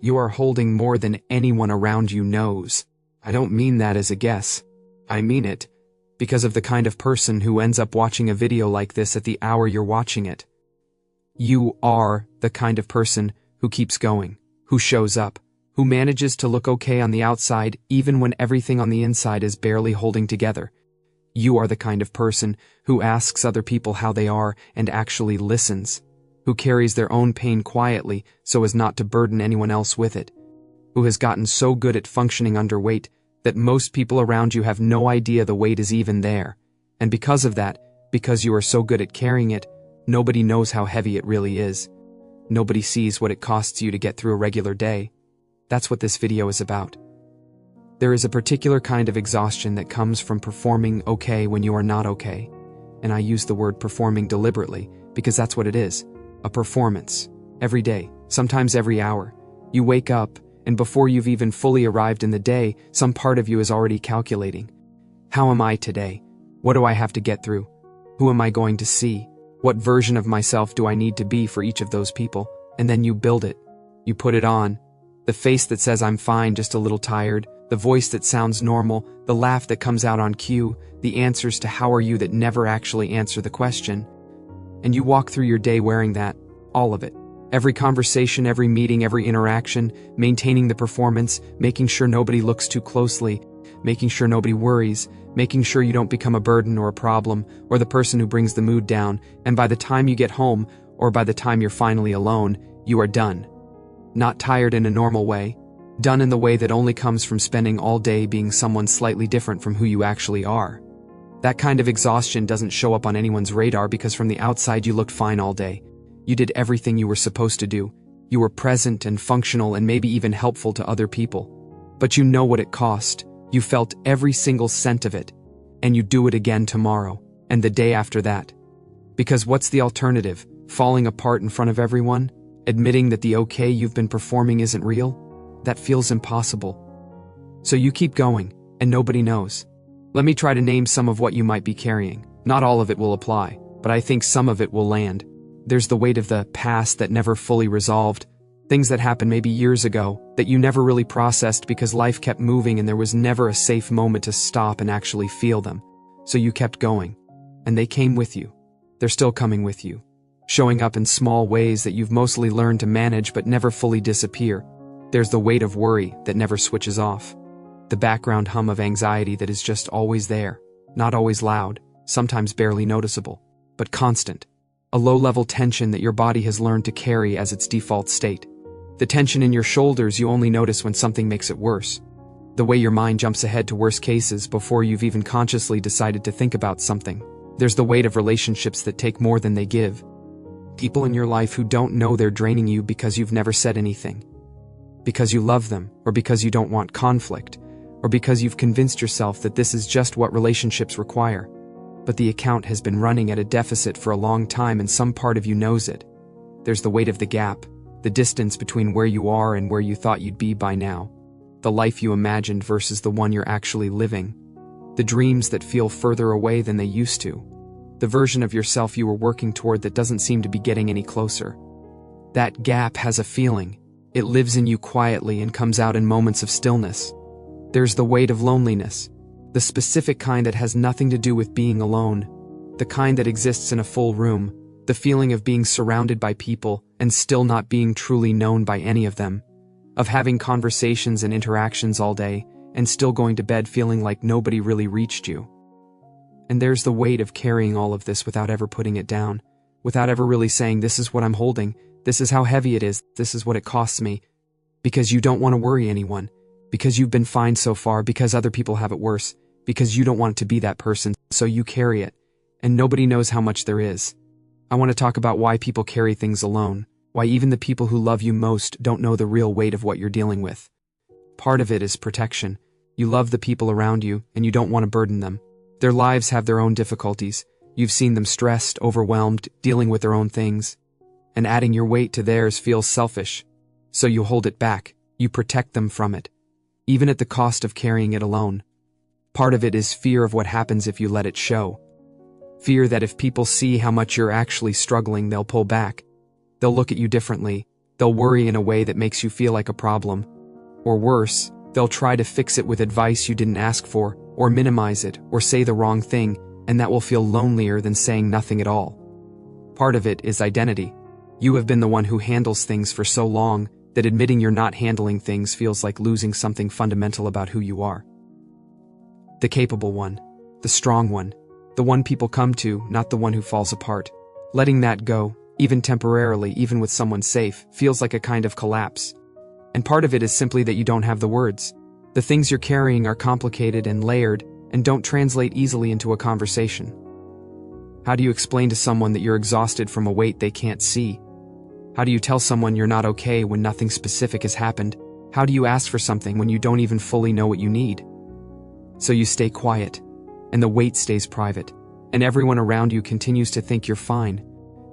You are holding more than anyone around you knows. I don't mean that as a guess. I mean it because of the kind of person who ends up watching a video like this at the hour you're watching it. You are the kind of person who keeps going, who shows up, who manages to look okay on the outside even when everything on the inside is barely holding together. You are the kind of person who asks other people how they are and actually listens, who carries their own pain quietly so as not to burden anyone else with it, who has gotten so good at functioning underweight that most people around you have no idea the weight is even there. And because of that, because you are so good at carrying it, nobody knows how heavy it really is. Nobody sees what it costs you to get through a regular day. That's what this video is about. There is a particular kind of exhaustion that comes from performing okay when you are not okay. And I use the word performing deliberately because that's what it is. A performance. Every day, sometimes every hour. You wake up, and before you've even fully arrived in the day, some part of you is already calculating. How am I today? What do I have to get through? Who am I going to see? What version of myself do I need to be for each of those people? And then you build it. You put it on. The face that says I'm fine, just a little tired. The voice that sounds normal. The laugh that comes out on cue. The answers to how are you that never actually answer the question. And you walk through your day wearing that. All of it. Every conversation, every meeting, every interaction, maintaining the performance, making sure nobody looks too closely, making sure nobody worries, making sure you don't become a burden or a problem, or the person who brings the mood down, and by the time you get home, or by the time you're finally alone, you are done. Not tired in a normal way, done in the way that only comes from spending all day being someone slightly different from who you actually are. That kind of exhaustion doesn't show up on anyone's radar because from the outside you looked fine all day. You did everything you were supposed to do. You were present and functional and maybe even helpful to other people. But you know what it cost. You felt every single cent of it. And you do it again tomorrow, and the day after that. Because what's the alternative? Falling apart in front of everyone? Admitting that the okay you've been performing isn't real? That feels impossible. So you keep going, and nobody knows. Let me try to name some of what you might be carrying. Not all of it will apply, but I think some of it will land. There's the weight of the past that never fully resolved, things that happened maybe years ago that you never really processed because life kept moving and there was never a safe moment to stop and actually feel them. So you kept going. And they came with you. They're still coming with you. Showing up in small ways that you've mostly learned to manage but never fully disappear. There's the weight of worry that never switches off. The background hum of anxiety that is just always there. Not always loud, sometimes barely noticeable, but constant. A low-level tension that your body has learned to carry as its default state. The tension in your shoulders you only notice when something makes it worse. The way your mind jumps ahead to worse cases before you've even consciously decided to think about something. There's the weight of relationships that take more than they give. People in your life who don't know they're draining you because you've never said anything. Because you love them, or because you don't want conflict, or because you've convinced yourself that this is just what relationships require. But the account has been running at a deficit for a long time and some part of you knows it. There's the weight of the gap, the distance between where you are and where you thought you'd be by now. The life you imagined versus the one you're actually living. The dreams that feel further away than they used to. The version of yourself you were working toward that doesn't seem to be getting any closer. That gap has a feeling. It lives in you quietly and comes out in moments of stillness. There's the weight of loneliness. The specific kind that has nothing to do with being alone. The kind that exists in a full room. The feeling of being surrounded by people and still not being truly known by any of them. Of having conversations and interactions all day and still going to bed feeling like nobody really reached you. And there's the weight of carrying all of this without ever putting it down. Without ever really saying, this is what I'm holding. This is how heavy it is. This is what it costs me. Because you don't want to worry anyone. Because you've been fine so far. Because other people have it worse. Because you don't want to be that person, so you carry it, and nobody knows how much there is. I want to talk about why people carry things alone, why even the people who love you most don't know the real weight of what you're dealing with. Part of it is protection. You love the people around you, and you don't want to burden them. Their lives have their own difficulties. You've seen them stressed, overwhelmed, dealing with their own things. And adding your weight to theirs feels selfish. So you hold it back. You protect them from it. Even at the cost of carrying it alone. Part of it is fear of what happens if you let it show. Fear that if people see how much you're actually struggling, they'll pull back. They'll look at you differently. They'll worry in a way that makes you feel like a problem. Or worse, they'll try to fix it with advice you didn't ask for, or minimize it, or say the wrong thing, and that will feel lonelier than saying nothing at all. Part of it is identity. You have been the one who handles things for so long that admitting you're not handling things feels like losing something fundamental about who you are. The capable one, the strong one, the one people come to, not the one who falls apart. Letting that go, even temporarily, even with someone safe, feels like a kind of collapse. And part of it is simply that you don't have the words. The things you're carrying are complicated and layered and don't translate easily into a conversation. How do you explain to someone that you're exhausted from a weight they can't see? How do you tell someone you're not okay when nothing specific has happened? How do you ask for something when you don't even fully know what you need? So you stay quiet, and the weight stays private, and everyone around you continues to think you're fine,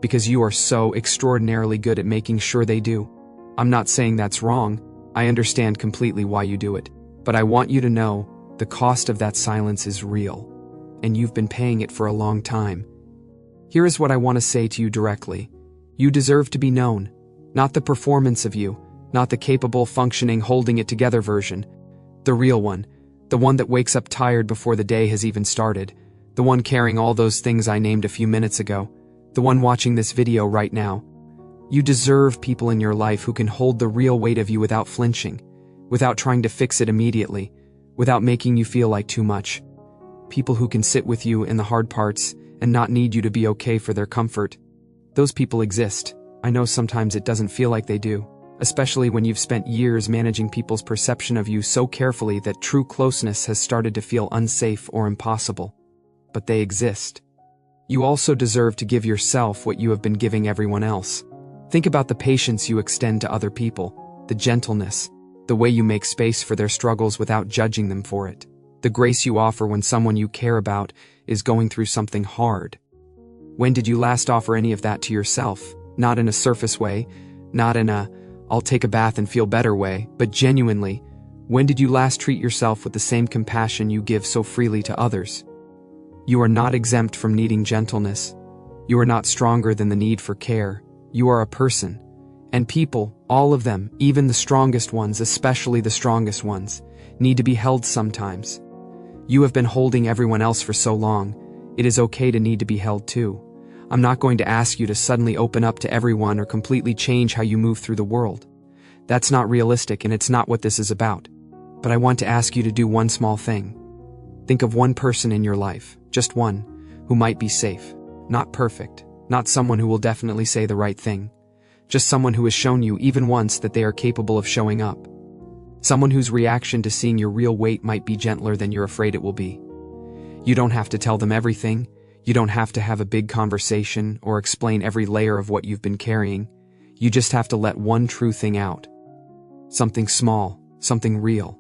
because you are so extraordinarily good at making sure they do. I'm not saying that's wrong. I understand completely why you do it, but I want you to know the cost of that silence is real, and you've been paying it for a long time. Here is what I want to say to you directly. You deserve to be known, not the performance of you, not the capable, functioning, holding it together version. The real one, the one that wakes up tired before the day has even started, the one carrying all those things I named a few minutes ago, the one watching this video right now. You deserve people in your life who can hold the real weight of you without flinching, without trying to fix it immediately, without making you feel like too much. People who can sit with you in the hard parts and not need you to be okay for their comfort. Those people exist. I know sometimes it doesn't feel like they do, especially when you've spent years managing people's perception of you so carefully that true closeness has started to feel unsafe or impossible. But they exist. You also deserve to give yourself what you have been giving everyone else. Think about the patience you extend to other people, the gentleness, the way you make space for their struggles without judging them for it, the grace you offer when someone you care about is going through something hard. When did you last offer any of that to yourself? Not in a surface way, not in a I'll take a bath and feel better way, but genuinely, when did you last treat yourself with the same compassion you give so freely to others? You are not exempt from needing gentleness. You are not stronger than the need for care. You are a person. And people, all of them, even the strongest ones, especially the strongest ones, need to be held sometimes. You have been holding everyone else for so long. It is okay to need to be held too. I'm not going to ask you to suddenly open up to everyone or completely change how you move through the world. That's not realistic, and it's not what this is about. But I want to ask you to do one small thing. Think of one person in your life, just one, who might be safe, not perfect, not someone who will definitely say the right thing, just someone who has shown you even once that they are capable of showing up. Someone whose reaction to seeing your real weight might be gentler than you're afraid it will be. You don't have to tell them everything. You don't have to have a big conversation or explain every layer of what you've been carrying. You just have to let one true thing out. Something small, something real.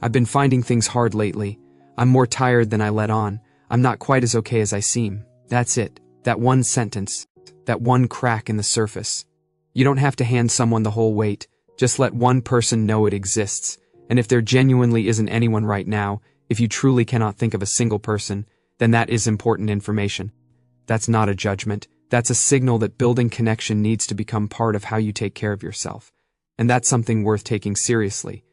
I've been finding things hard lately. I'm more tired than I let on. I'm not quite as okay as I seem. That's it. That one sentence. That one crack in the surface. You don't have to hand someone the whole weight. Just let one person know it exists. And if there genuinely isn't anyone right now, if you truly cannot think of a single person, then that is important information. That's not a judgment. That's a signal that building connection needs to become part of how you take care of yourself. And that's something worth taking seriously.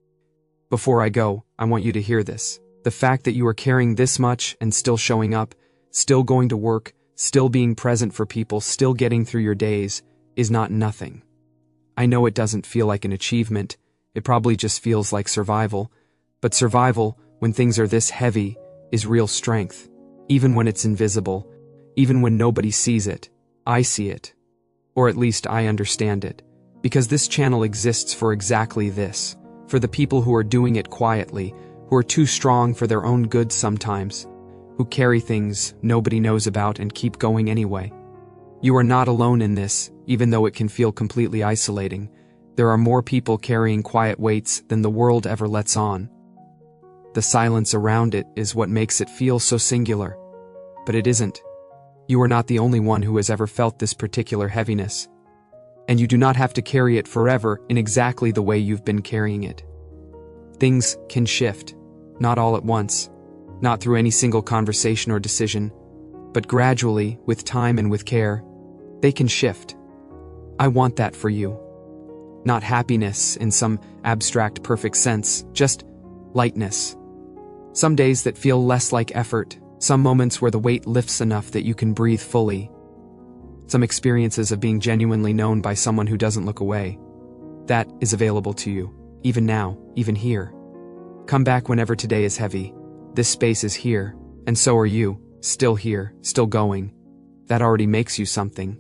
Before I go, I want you to hear this. The fact that you are carrying this much and still showing up, still going to work, still being present for people, still getting through your days, is not nothing. I know it doesn't feel like an achievement. It probably just feels like survival. But survival, when things are this heavy, is real strength. Even when it's invisible, even when nobody sees it, I see it. Or at least I understand it. Because this channel exists for exactly this. For the people who are doing it quietly, who are too strong for their own good sometimes, who carry things nobody knows about and keep going anyway. You are not alone in this, even though it can feel completely isolating. There are more people carrying quiet weights than the world ever lets on. The silence around it is what makes it feel so singular. But it isn't. You are not the only one who has ever felt this particular heaviness. And you do not have to carry it forever in exactly the way you've been carrying it. Things can shift, not all at once, not through any single conversation or decision, but gradually, with time and with care, they can shift. I want that for you. Not happiness in some abstract perfect sense, just lightness. Some days that feel less like effort, some moments where the weight lifts enough that you can breathe fully. Some experiences of being genuinely known by someone who doesn't look away. That is available to you, even now, even here. Come back whenever today is heavy. This space is here, and so are you, still here, still going. That already makes you something.